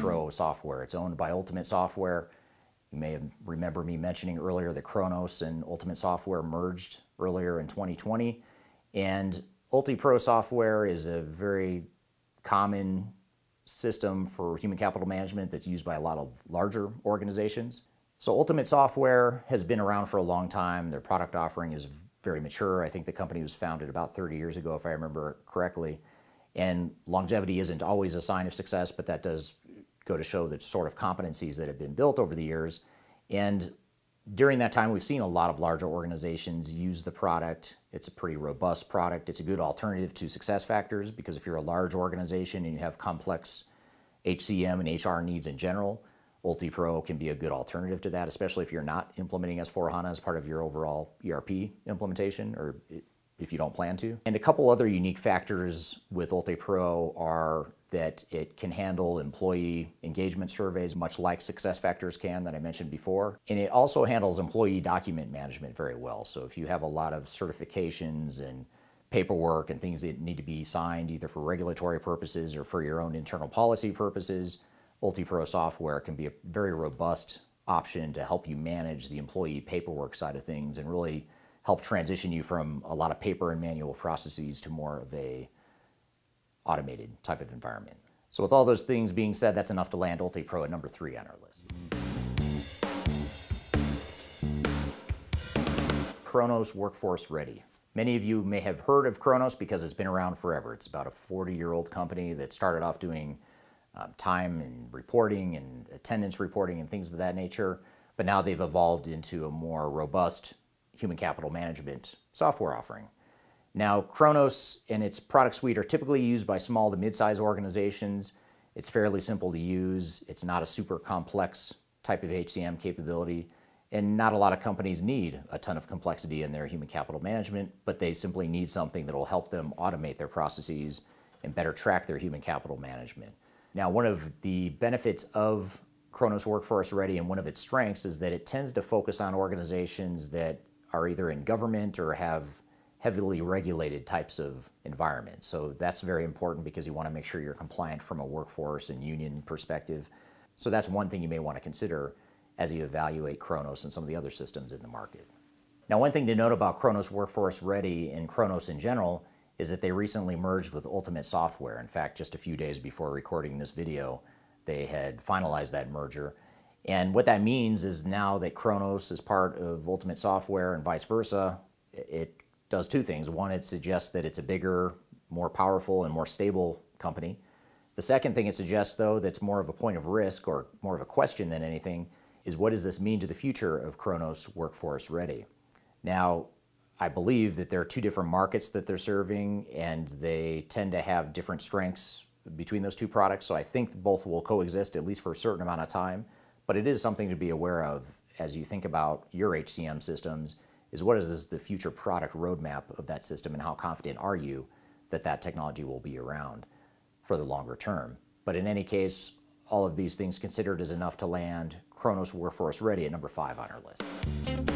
UltiPro software. It's owned by Ultimate Software. You may remember me mentioning earlier that Kronos and Ultimate Software merged earlier in 2020. And UltiPro software is a very common system for human capital management that's used by a lot of larger organizations. So Ultimate Software has been around for a long time. Their product offering is very mature. I think the company was founded about 30 years ago, if I remember correctly. And longevity isn't always a sign of success, but that does go to show the sort of competencies that have been built over the years. And during that time, we've seen a lot of larger organizations use the product. It's a pretty robust product. It's a good alternative to SuccessFactors, because if you're a large organization and you have complex HCM and HR needs in general, UltiPro can be a good alternative to that, especially if you're not implementing S/4HANA as part of your overall ERP implementation, or if you don't plan to. And a couple other unique factors with UltiPro are that it can handle employee engagement surveys, much like SuccessFactors can, that I mentioned before. And it also handles employee document management very well. So if you have a lot of certifications and paperwork and things that need to be signed either for regulatory purposes or for your own internal policy purposes, UltiPro software can be a very robust option to help you manage the employee paperwork side of things and really help transition you from a lot of paper and manual processes to more of a automated type of environment. So with all those things being said, that's enough to land UltiPro at number 3 on our list. Kronos Workforce Ready. Many of you may have heard of Kronos because it's been around forever. It's about a 40-year-old company that started off doing time and reporting and attendance reporting and things of that nature, but now they've evolved into a more robust human capital management software offering. Now, Kronos and its product suite are typically used by small to mid-sized organizations. It's fairly simple to use. It's not a super complex type of HCM capability, and not a lot of companies need a ton of complexity in their human capital management, but they simply need something that will help them automate their processes and better track their human capital management. Now, one of the benefits of Kronos Workforce Ready and one of its strengths is that it tends to focus on organizations that are either in government or have heavily regulated types of environments. So that's very important because you want to make sure you're compliant from a workforce and union perspective. So that's one thing you may want to consider as you evaluate Kronos and some of the other systems in the market. Now, one thing to note about Kronos Workforce Ready and Kronos in general is that they recently merged with Ultimate Software. In fact, just a few days before recording this video, they had finalized that merger. And what that means is now that Kronos is part of Ultimate Software and vice versa, it does two things. One, it suggests that it's a bigger, more powerful, and more stable company. The second thing it suggests, though, that's more of a point of risk or more of a question than anything, is what does this mean to the future of Kronos Workforce Ready? Now, I believe that there are two different markets that they're serving, and they tend to have different strengths between those two products, so I think both will coexist at least for a certain amount of time. But it is something to be aware of as you think about your HCM systems, is what is the future product roadmap of that system, and how confident are you that that technology will be around for the longer term. But in any case, all of these things considered is enough to land Kronos Workforce Ready at number 5 on our list.